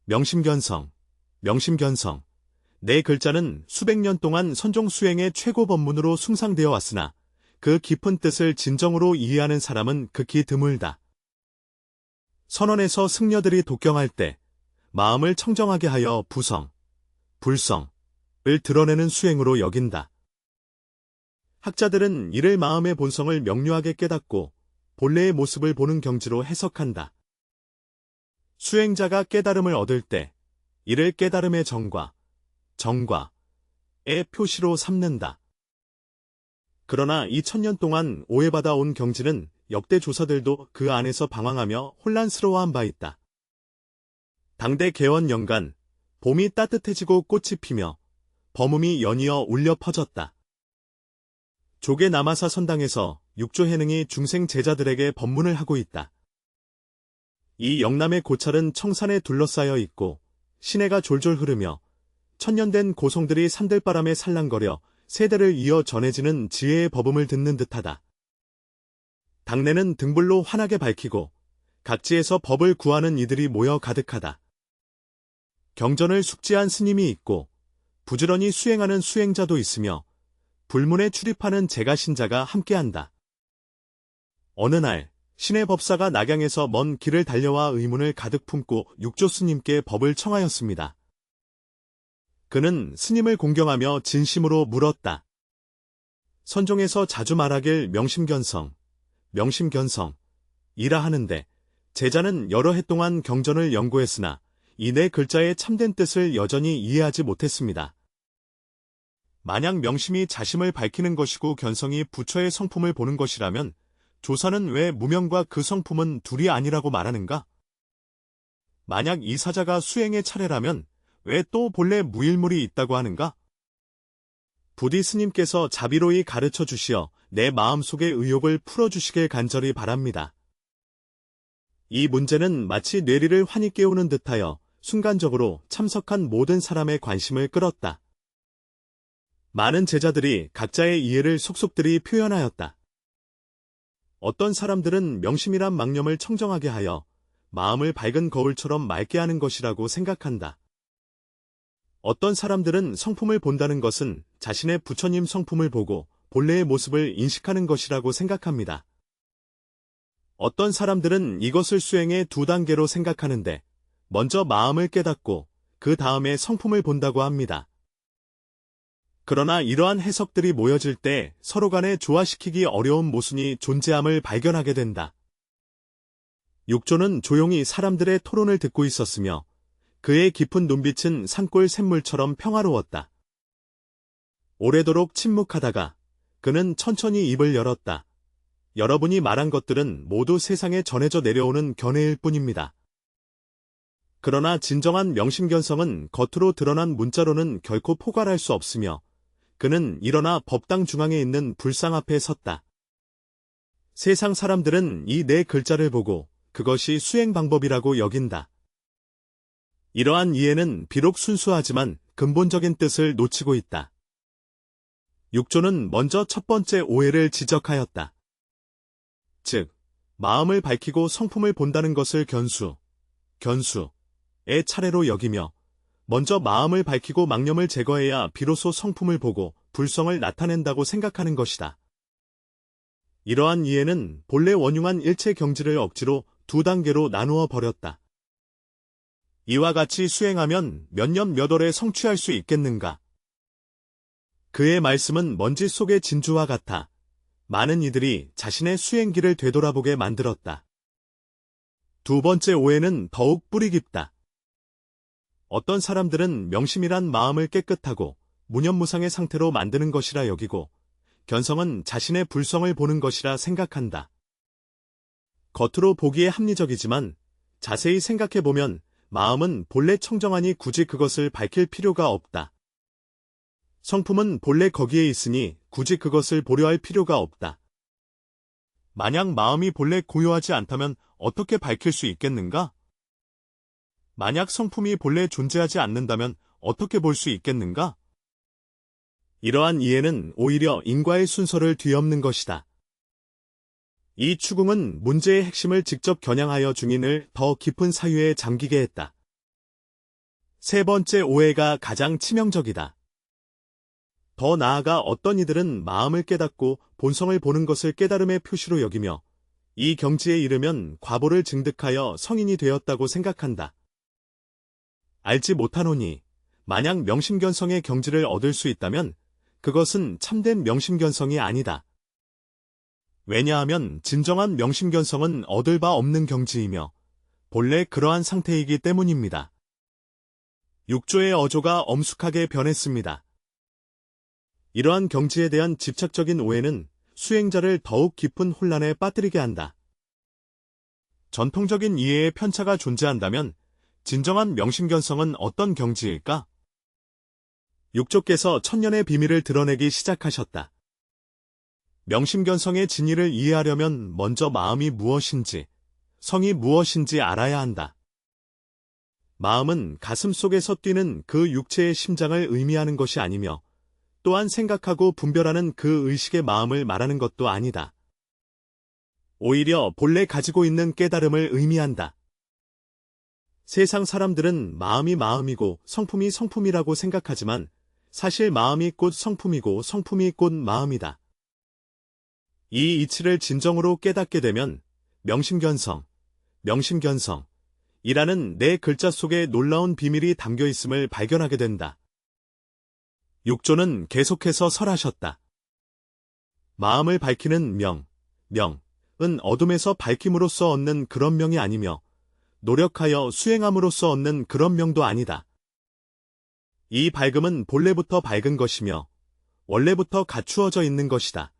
명심견성, 명심견성. 네 글자는 수백 년 동안 선종 수행의 최고 법문으로 숭상되어 왔으나 그 깊은 뜻을 진정으로 이해하는 사람은 극히 드물다. 선원에서 승려들이 독경할 때 마음을 청정하게 하여 부성, 불성을 드러내는 수행으로 여긴다. 학자들은 이를 마음의 본성을 명료하게 깨닫고 본래의 모습을 보는 경지로 해석한다. 수행자가 깨달음을 얻을 때 이를 깨달음의 정과의 표시로 삼는다. 그러나 2000년 동안 오해받아 온 경지는 역대 조사들도 그 안에서 방황하며 혼란스러워한 바 있다. 당대 개원 연간 봄이 따뜻해지고 꽃이 피며 범음이 연이어 울려 퍼졌다. 조계 남아사 선당에서 육조 해능이 중생 제자들에게 법문을 하고 있다. 이 영남의 고찰은 청산에 둘러싸여 있고 시내가 졸졸 흐르며 천년된 고송들이 산들바람에 살랑거려 세대를 이어 전해지는 지혜의 법음을 듣는 듯하다. 당내는 등불로 환하게 밝히고 각지에서 법을 구하는 이들이 모여 가득하다. 경전을 숙지한 스님이 있고 부지런히 수행하는 수행자도 있으며 불문에 출입하는 제가신자가 함께한다. 어느 날 신의 법사가 낙양에서 먼 길을 달려와 의문을 가득 품고 육조 스님께 법을 청하였습니다. 그는 스님을 공경하며 진심으로 물었다. 선종에서 자주 말하길 명심견성, 명심견성이라 하는데 제자는 여러 해 동안 경전을 연구했으나 이 네 글자의 참된 뜻을 여전히 이해하지 못했습니다. 만약 명심이 자심을 밝히는 것이고 견성이 부처의 성품을 보는 것이라면 조사는 왜 무명과 그 성품은 둘이 아니라고 말하는가? 만약 이 사자가 수행의 차례라면 왜 또 본래 무일물이 있다고 하는가? 부디 스님께서 자비로이 가르쳐 주시어 내 마음속의 의욕을 풀어주시길 간절히 바랍니다. 이 문제는 마치 뇌리를 환히 깨우는 듯하여 순간적으로 참석한 모든 사람의 관심을 끌었다. 많은 제자들이 각자의 이해를 속속들이 표현하였다. 어떤 사람들은 명심이란 망념을 청정하게 하여 마음을 밝은 거울처럼 맑게 하는 것이라고 생각한다. 어떤 사람들은 성품을 본다는 것은 자신의 부처님 성품을 보고 본래의 모습을 인식하는 것이라고 생각합니다. 어떤 사람들은 이것을 수행의 두 단계로 생각하는데 먼저 마음을 깨닫고 그 다음에 성품을 본다고 합니다. 그러나 이러한 해석들이 모여질 때 서로 간에 조화시키기 어려운 모순이 존재함을 발견하게 된다. 육조는 조용히 사람들의 토론을 듣고 있었으며 그의 깊은 눈빛은 산골 샘물처럼 평화로웠다. 오래도록 침묵하다가 그는 천천히 입을 열었다. 여러분이 말한 것들은 모두 세상에 전해져 내려오는 견해일 뿐입니다. 그러나 진정한 명심견성은 겉으로 드러난 문자로는 결코 포괄할 수 없으며 그는 일어나 법당 중앙에 있는 불상 앞에 섰다. 세상 사람들은 이 네 글자를 보고 그것이 수행 방법이라고 여긴다. 이러한 이해는 비록 순수하지만 근본적인 뜻을 놓치고 있다. 육조는 먼저 첫 번째 오해를 지적하였다. 즉, 마음을 밝히고 성품을 본다는 것을 견수의 차례로 여기며 먼저 마음을 밝히고 망념을 제거해야 비로소 성품을 보고 불성을 나타낸다고 생각하는 것이다. 이러한 이해는 본래 원흉한 일체 경지를 억지로 두 단계로 나누어 버렸다. 이와 같이 수행하면 몇 년 몇 월에 성취할 수 있겠는가? 그의 말씀은 먼지 속의 진주와 같아 많은 이들이 자신의 수행길을 되돌아보게 만들었다. 두 번째 오해는 더욱 뿌리 깊다. 어떤 사람들은 명심이란 마음을 깨끗하고 무념무상의 상태로 만드는 것이라 여기고 견성은 자신의 불성을 보는 것이라 생각한다. 겉으로 보기에 합리적이지만 자세히 생각해보면 마음은 본래 청정하니 굳이 그것을 밝힐 필요가 없다. 성품은 본래 거기에 있으니 굳이 그것을 보려 할 필요가 없다. 만약 마음이 본래 고요하지 않다면 어떻게 밝힐 수 있겠는가? 만약 성품이 본래 존재하지 않는다면 어떻게 볼 수 있겠는가? 이러한 이해는 오히려 인과의 순서를 뒤엎는 것이다. 이 추궁은 문제의 핵심을 직접 겨냥하여 중인을 더 깊은 사유에 잠기게 했다. 세 번째 오해가 가장 치명적이다. 더 나아가 어떤 이들은 마음을 깨닫고 본성을 보는 것을 깨달음의 표시로 여기며 이 경지에 이르면 과보를 증득하여 성인이 되었다고 생각한다. 알지 못하노니 만약 명심견성의 경지를 얻을 수 있다면 그것은 참된 명심견성이 아니다. 왜냐하면 진정한 명심견성은 얻을 바 없는 경지이며 본래 그러한 상태이기 때문입니다. 육조의 어조가 엄숙하게 변했습니다. 이러한 경지에 대한 집착적인 오해는 수행자를 더욱 깊은 혼란에 빠뜨리게 한다. 전통적인 이해의 편차가 존재한다면 진정한 명심견성은 어떤 경지일까? 육조께서 천년의 비밀을 드러내기 시작하셨다. 명심견성의 진리를 이해하려면 먼저 마음이 무엇인지, 성이 무엇인지 알아야 한다. 마음은 가슴 속에서 뛰는 그 육체의 심장을 의미하는 것이 아니며 또한 생각하고 분별하는 그 의식의 마음을 말하는 것도 아니다. 오히려 본래 가지고 있는 깨달음을 의미한다. 세상 사람들은 마음이 마음이고 성품이 성품이라고 생각하지만 사실 마음이 곧 성품이고 성품이 곧 마음이다. 이 이치를 진정으로 깨닫게 되면 명심견성, 명심견성이라는 내 글자 속에 놀라운 비밀이 담겨 있음을 발견하게 된다. 육조는 계속해서 설하셨다. 마음을 밝히는 명은 어둠에서 밝힘으로써 얻는 그런 명이 아니며 노력하여 수행함으로써 얻는 그런 명도 아니다. 이 밝음은 본래부터 밝은 것이며 원래부터 갖추어져 있는 것이다.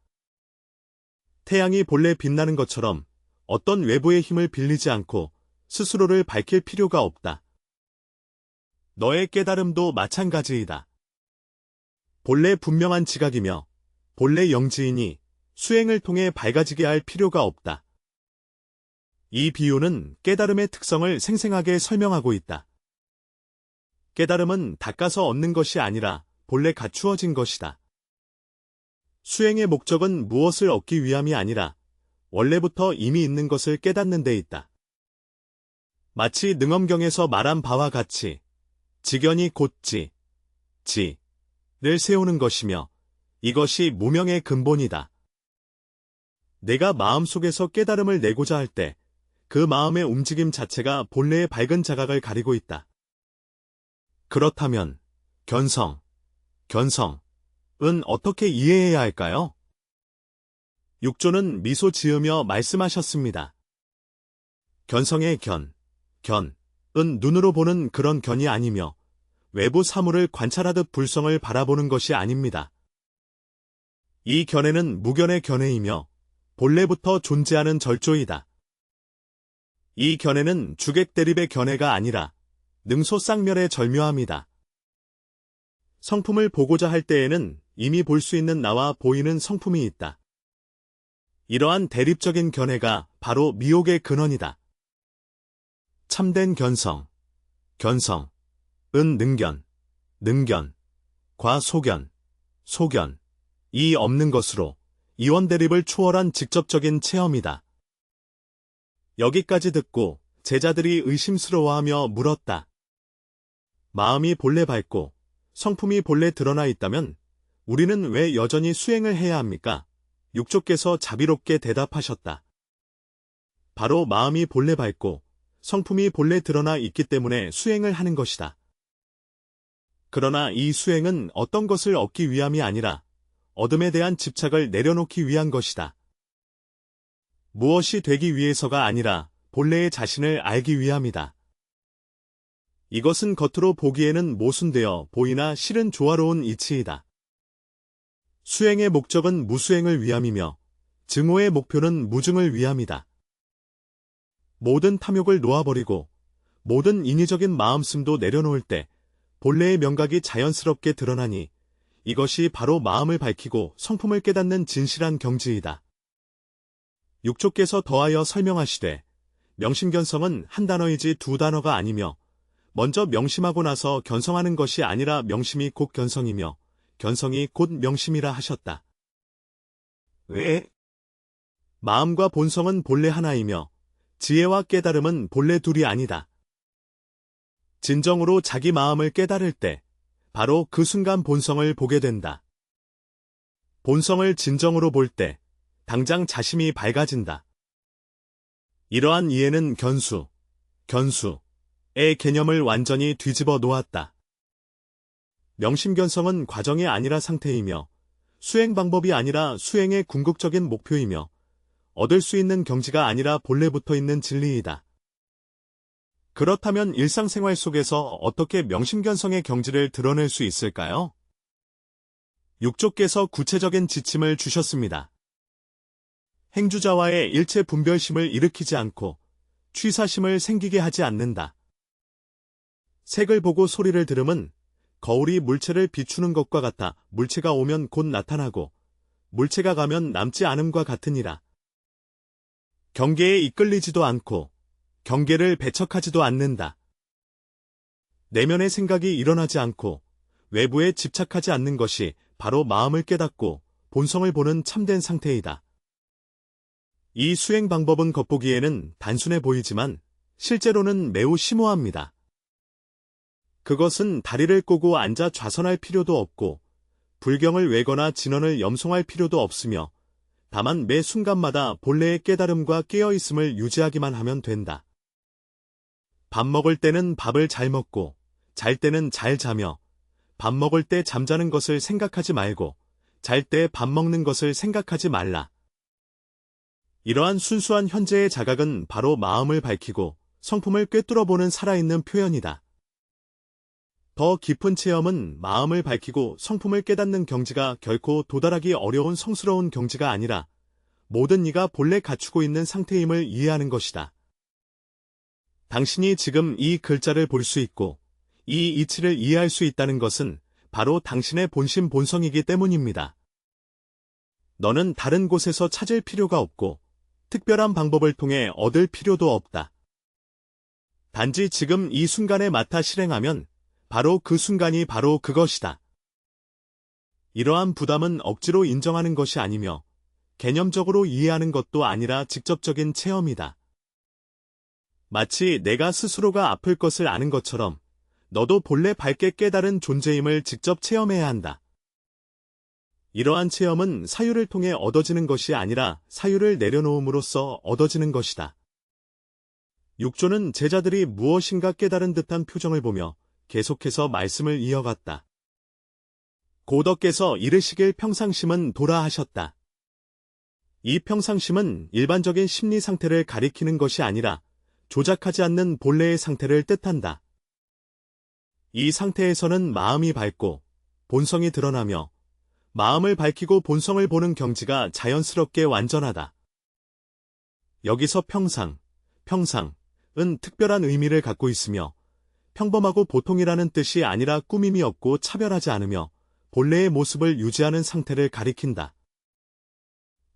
태양이 본래 빛나는 것처럼 어떤 외부의 힘을 빌리지 않고 스스로를 밝힐 필요가 없다. 너의 깨달음도 마찬가지이다. 본래 분명한 지각이며 본래 영지이니 수행을 통해 밝아지게 할 필요가 없다. 이 비유는 깨달음의 특성을 생생하게 설명하고 있다. 깨달음은 닦아서 얻는 것이 아니라 본래 갖추어진 것이다. 수행의 목적은 무엇을 얻기 위함이 아니라 원래부터 이미 있는 것을 깨닫는 데 있다. 마치 능엄경에서 말한 바와 같이 지견이 곧 지를 세우는 것이며 이것이 무명의 근본이다. 내가 마음속에서 깨달음을 내고자 할 때 그 마음의 움직임 자체가 본래의 밝은 자각을 가리고 있다. 그렇다면 견성은 어떻게 이해해야 할까요? 육조는 미소 지으며 말씀하셨습니다. 견성의 견은 눈으로 보는 그런 견이 아니며 외부 사물을 관찰하듯 불성을 바라보는 것이 아닙니다. 이 견해는 무견의 견해이며 본래부터 존재하는 절조이다. 이 견해는 주객대립의 견해가 아니라 능소쌍멸의 절묘함이다. 성품을 보고자 할 때에는 이미 볼 수 있는 나와 보이는 성품이 있다. 이러한 대립적인 견해가 바로 미혹의 근원이다. 참된 견성은 능견과 소견이 없는 것으로 이원대립을 초월한 직접적인 체험이다. 여기까지 듣고 제자들이 의심스러워하며 물었다. 마음이 본래 밝고 성품이 본래 드러나 있다면 우리는 왜 여전히 수행을 해야 합니까? 육조께서 자비롭게 대답하셨다. 바로 마음이 본래 밝고 성품이 본래 드러나 있기 때문에 수행을 하는 것이다. 그러나 이 수행은 어떤 것을 얻기 위함이 아니라 어둠에 대한 집착을 내려놓기 위한 것이다. 무엇이 되기 위해서가 아니라 본래의 자신을 알기 위함이다. 이것은 겉으로 보기에는 모순되어 보이나 실은 조화로운 이치이다. 수행의 목적은 무수행을 위함이며 증오의 목표는 무증을 위함이다. 모든 탐욕을 놓아버리고 모든 인위적인 마음씀도 내려놓을 때 본래의 명각이 자연스럽게 드러나니 이것이 바로 마음을 밝히고 성품을 깨닫는 진실한 경지이다. 육조께서 더하여 설명하시되 명심견성은 한 단어이지 두 단어가 아니며 먼저 명심하고 나서 견성하는 것이 아니라 명심이 곧 견성이며 견성이 곧 명심이라 하셨다. 왜? 마음과 본성은 본래 하나이며 지혜와 깨달음은 본래 둘이 아니다. 진정으로 자기 마음을 깨달을 때 바로 그 순간 본성을 보게 된다. 본성을 진정으로 볼 때 당장 자심이 밝아진다. 이러한 이해는 견수의 개념을 완전히 뒤집어 놓았다. 명심견성은 과정이 아니라 상태이며 수행 방법이 아니라 수행의 궁극적인 목표이며 얻을 수 있는 경지가 아니라 본래 붙어 있는 진리이다. 그렇다면 일상생활 속에서 어떻게 명심견성의 경지를 드러낼 수 있을까요? 육조께서 구체적인 지침을 주셨습니다. 행주자와의 일체 분별심을 일으키지 않고 취사심을 생기게 하지 않는다. 색을 보고 소리를 들음은 거울이 물체를 비추는 것과 같아 물체가 오면 곧 나타나고 물체가 가면 남지 않음과 같으니라. 경계에 이끌리지도 않고 경계를 배척하지도 않는다. 내면의 생각이 일어나지 않고 외부에 집착하지 않는 것이 바로 마음을 깨닫고 본성을 보는 참된 상태이다. 이 수행 방법은 겉보기에는 단순해 보이지만 실제로는 매우 심오합니다. 그것은 다리를 꼬고 앉아 좌선할 필요도 없고 불경을 외거나 진언을 염송할 필요도 없으며 다만 매 순간마다 본래의 깨달음과 깨어있음을 유지하기만 하면 된다. 밥 먹을 때는 밥을 잘 먹고 잘 때는 잘 자며 밥 먹을 때 잠자는 것을 생각하지 말고 잘 때 밥 먹는 것을 생각하지 말라. 이러한 순수한 현재의 자각은 바로 마음을 밝히고 성품을 꿰뚫어보는 살아있는 표현이다. 더 깊은 체험은 마음을 밝히고 성품을 깨닫는 경지가 결코 도달하기 어려운 성스러운 경지가 아니라 모든 이가 본래 갖추고 있는 상태임을 이해하는 것이다. 당신이 지금 이 글자를 볼 수 있고 이 이치를 이해할 수 있다는 것은 바로 당신의 본심 본성이기 때문입니다. 너는 다른 곳에서 찾을 필요가 없고 특별한 방법을 통해 얻을 필요도 없다. 단지 지금 이 순간에 맡아 실행하면 바로 그 순간이 바로 그것이다. 이러한 부담은 억지로 인정하는 것이 아니며 개념적으로 이해하는 것도 아니라 직접적인 체험이다. 마치 내가 스스로가 아플 것을 아는 것처럼 너도 본래 밝게 깨달은 존재임을 직접 체험해야 한다. 이러한 체험은 사유를 통해 얻어지는 것이 아니라 사유를 내려놓음으로써 얻어지는 것이다. 육조는 제자들이 무엇인가 깨달은 듯한 표정을 보며 계속해서 말씀을 이어갔다. 고덕께서 이르시길 평상심은 도라 하셨다. 이 평상심은 일반적인 심리 상태를 가리키는 것이 아니라 조작하지 않는 본래의 상태를 뜻한다. 이 상태에서는 마음이 밝고 본성이 드러나며 마음을 밝히고 본성을 보는 경지가 자연스럽게 완전하다. 여기서 평상은 특별한 의미를 갖고 있으며 평범하고 보통이라는 뜻이 아니라 꾸밈이 없고 차별하지 않으며 본래의 모습을 유지하는 상태를 가리킨다.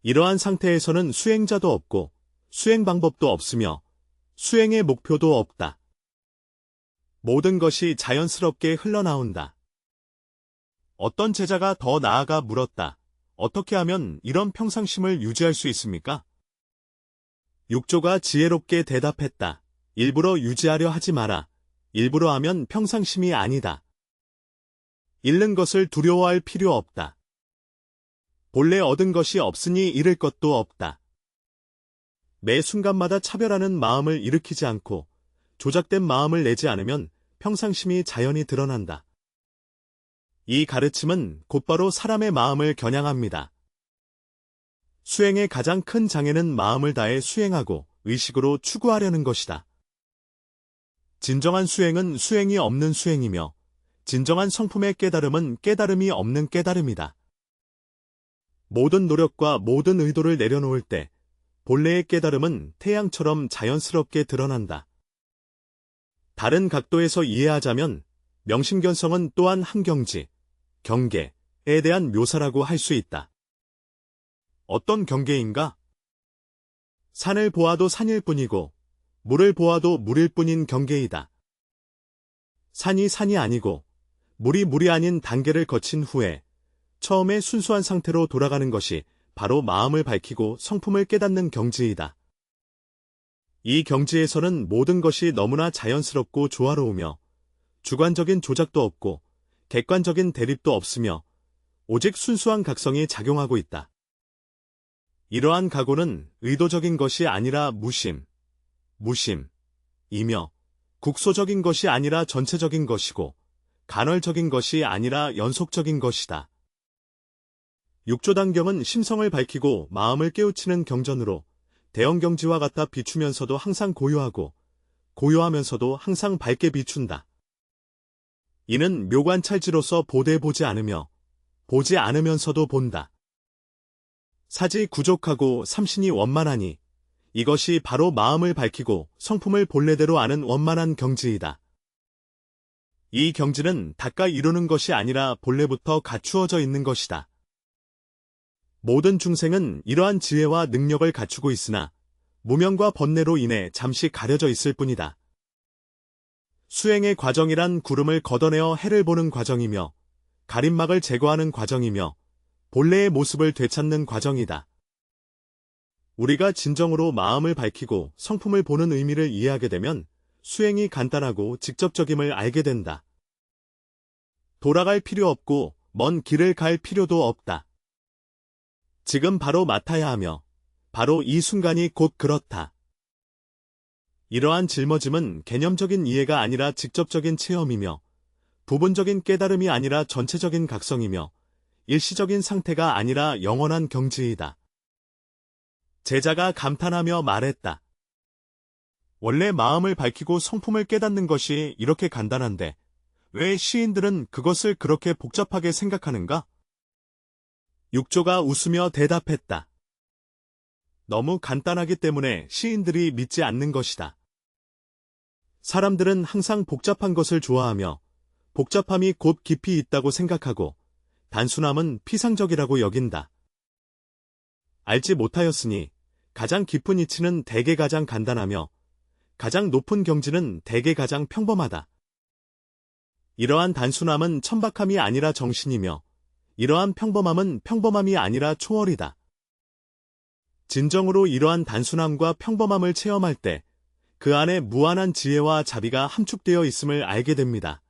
이러한 상태에서는 수행자도 없고 수행 방법도 없으며 수행의 목표도 없다. 모든 것이 자연스럽게 흘러나온다. 어떤 제자가 더 나아가 물었다. 어떻게 하면 이런 평상심을 유지할 수 있습니까? 육조가 지혜롭게 대답했다. 일부러 유지하려 하지 마라. 일부러 하면 평상심이 아니다. 잃는 것을 두려워할 필요 없다. 본래 얻은 것이 없으니 잃을 것도 없다. 매 순간마다 차별하는 마음을 일으키지 않고 조작된 마음을 내지 않으면 평상심이 자연히 드러난다. 이 가르침은 곧바로 사람의 마음을 겨냥합니다. 수행의 가장 큰 장애는 마음을 다해 수행하고 의식으로 추구하려는 것이다. 진정한 수행은 수행이 없는 수행이며 진정한 성품의 깨달음은 깨달음이 없는 깨달음이다. 모든 노력과 모든 의도를 내려놓을 때 본래의 깨달음은 태양처럼 자연스럽게 드러난다. 다른 각도에서 이해하자면 명심견성은 또한 한 경지, 경계에 대한 묘사라고 할 수 있다. 어떤 경계인가? 산을 보아도 산일 뿐이고 물을 보아도 물일 뿐인 경계이다. 산이 산이 아니고 물이 물이 아닌 단계를 거친 후에 처음에 순수한 상태로 돌아가는 것이 바로 마음을 밝히고 성품을 깨닫는 경지이다. 이 경지에서는 모든 것이 너무나 자연스럽고 조화로우며 주관적인 조작도 없고 객관적인 대립도 없으며 오직 순수한 각성이 작용하고 있다. 이러한 각오는 의도적인 것이 아니라 무심이며 국소적인 것이 아니라 전체적인 것이고 간헐적인 것이 아니라 연속적인 것이다. 육조단경은 심성을 밝히고 마음을 깨우치는 경전으로 대형경지와 같아 비추면서도 항상 고요하고 고요하면서도 항상 밝게 비춘다. 이는 묘관찰지로서 보되 보지 않으며 보지 않으면서도 본다. 사지 구족하고 삼신이 원만하니 이것이 바로 마음을 밝히고 성품을 본래대로 아는 원만한 경지이다. 이 경지는 닦아 이루는 것이 아니라 본래부터 갖추어져 있는 것이다. 모든 중생은 이러한 지혜와 능력을 갖추고 있으나 무명과 번뇌로 인해 잠시 가려져 있을 뿐이다. 수행의 과정이란 구름을 걷어내어 해를 보는 과정이며 가림막을 제거하는 과정이며 본래의 모습을 되찾는 과정이다. 우리가 진정으로 마음을 밝히고 성품을 보는 의미를 이해하게 되면 수행이 간단하고 직접적임을 알게 된다. 돌아갈 필요 없고 먼 길을 갈 필요도 없다. 지금 바로 맡아야 하며 바로 이 순간이 곧 그렇다. 이러한 짊어짐은 개념적인 이해가 아니라 직접적인 체험이며 부분적인 깨달음이 아니라 전체적인 각성이며 일시적인 상태가 아니라 영원한 경지이다. 제자가 감탄하며 말했다. 원래 마음을 밝히고 성품을 깨닫는 것이 이렇게 간단한데 왜 시인들은 그것을 그렇게 복잡하게 생각하는가? 육조가 웃으며 대답했다. 너무 간단하기 때문에 시인들이 믿지 않는 것이다. 사람들은 항상 복잡한 것을 좋아하며 복잡함이 곧 깊이 있다고 생각하고 단순함은 피상적이라고 여긴다. 알지 못하였으니 가장 깊은 이치는 대개 가장 간단하며 가장 높은 경지는 대개 가장 평범하다. 이러한 단순함은 천박함이 아니라 정신이며 이러한 평범함은 평범함이 아니라 초월이다. 진정으로 이러한 단순함과 평범함을 체험할 때 그 안에 무한한 지혜와 자비가 함축되어 있음을 알게 됩니다.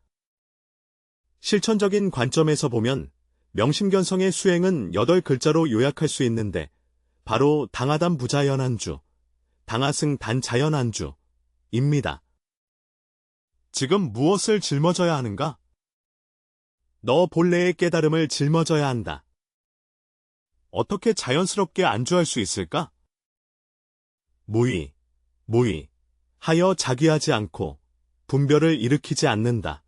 실천적인 관점에서 보면 명심견성의 수행은 8글자로 요약할 수 있는데 바로 당하담 부자연안주, 당하승 단자연안주입니다. 지금 무엇을 짊어져야 하는가? 너 본래의 깨달음을 짊어져야 한다. 어떻게 자연스럽게 안주할 수 있을까? 무의 하여 자기하지 않고 분별을 일으키지 않는다.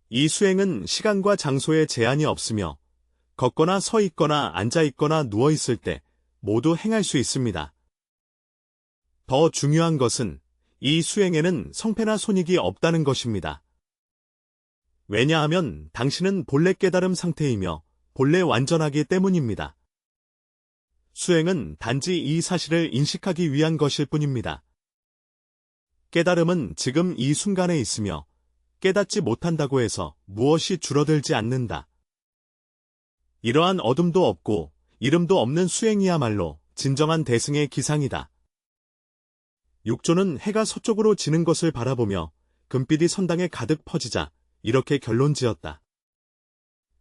이 수행은 시간과 장소에 제한이 없으며 걷거나 서 있거나 앉아 있거나 누워 있을 때 모두 행할 수 있습니다. 더 중요한 것은 이 수행에는 성패나 손익이 없다는 것입니다. 왜냐하면 당신은 본래 깨달음 상태이며 본래 완전하기 때문입니다. 수행은 단지 이 사실을 인식하기 위한 것일 뿐입니다. 깨달음은 지금 이 순간에 있으며 깨닫지 못한다고 해서 무엇이 줄어들지 않는다. 이러한 어둠도 없고 이름도 없는 수행이야말로 진정한 대승의 기상이다. 육조는 해가 서쪽으로 지는 것을 바라보며 금빛이 선당에 가득 퍼지자 이렇게 결론지었다.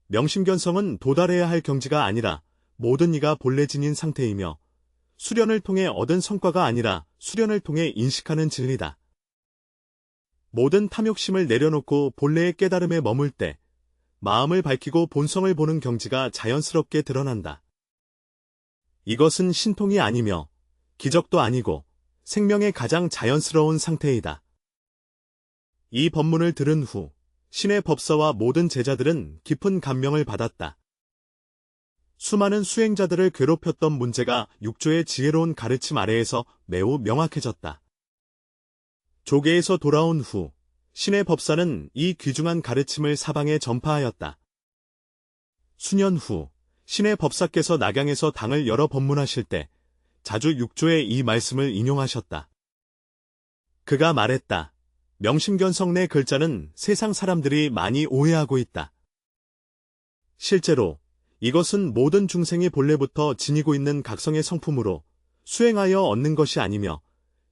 명심견성은 도달해야 할 경지가 아니라 모든 이가 본래 지닌 상태이며 수련을 통해 얻은 성과가 아니라 수련을 통해 인식하는 진리다. 모든 탐욕심을 내려놓고 본래의 깨달음에 머물 때 마음을 밝히고 본성을 보는 경지가 자연스럽게 드러난다. 이것은 신통이 아니며 기적도 아니고 생명의 가장 자연스러운 상태이다. 이 법문을 들은 후 신의 법사와 모든 제자들은 깊은 감명을 받았다. 수많은 수행자들을 괴롭혔던 문제가 육조의 지혜로운 가르침 아래에서 매우 명확해졌다. 조계에서 돌아온 후 신의 법사는 이 귀중한 가르침을 사방에 전파하였다. 수년 후 신의 법사께서 낙양에서 당을 열어 법문하실 때 자주 육조의 이 말씀을 인용하셨다. 그가 말했다. 명심견성 내 글자는 세상 사람들이 많이 오해하고 있다. 실제로 이것은 모든 중생이 본래부터 지니고 있는 각성의 성품으로 수행하여 얻는 것이 아니며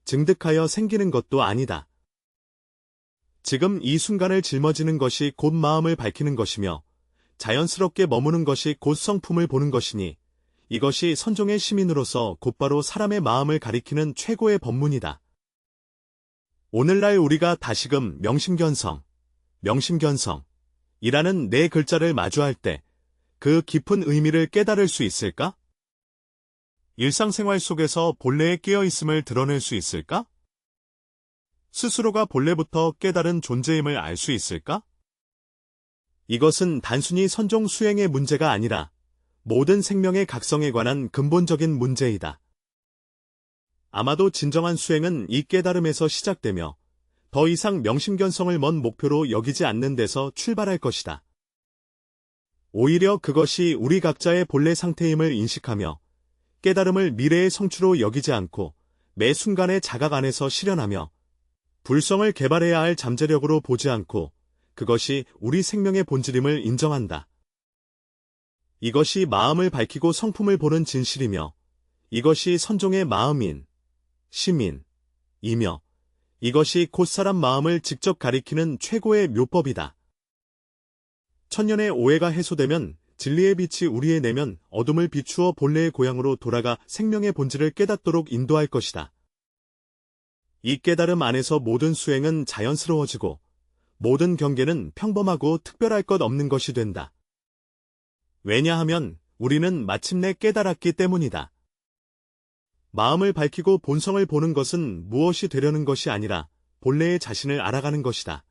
증득하여 생기는 것도 아니다. 지금 이 순간을 짊어지는 것이 곧 마음을 밝히는 것이며 자연스럽게 머무는 것이 곧 성품을 보는 것이니 이것이 선종의 시민으로서 곧바로 사람의 마음을 가리키는 최고의 법문이다. 오늘날 우리가 다시금 명심견성이라는 네 글자를 마주할 때 그 깊은 의미를 깨달을 수 있을까? 일상생활 속에서 본래의 깨어있음을 드러낼 수 있을까? 스스로가 본래부터 깨달은 존재임을 알 수 있을까? 이것은 단순히 선종 수행의 문제가 아니라 모든 생명의 각성에 관한 근본적인 문제이다. 아마도 진정한 수행은 이 깨달음에서 시작되며 더 이상 명심견성을 먼 목표로 여기지 않는 데서 출발할 것이다. 오히려 그것이 우리 각자의 본래 상태임을 인식하며 깨달음을 미래의 성취로 여기지 않고 매 순간의 자각 안에서 실현하며 불성을 개발해야 할 잠재력으로 보지 않고 그것이 우리 생명의 본질임을 인정한다. 이것이 마음을 밝히고 성품을 보는 진실이며 이것이 선종의 마음인, 심인이며 이것이 곧 사람 마음을 직접 가리키는 최고의 묘법이다. 천년의 오해가 해소되면 진리의 빛이 우리의 내면 어둠을 비추어 본래의 고향으로 돌아가 생명의 본질을 깨닫도록 인도할 것이다. 이 깨달음 안에서 모든 수행은 자연스러워지고 모든 경계는 평범하고 특별할 것 없는 것이 된다. 왜냐하면 우리는 마침내 깨달았기 때문이다. 마음을 밝히고 본성을 보는 것은 무엇이 되려는 것이 아니라 본래의 자신을 알아가는 것이다.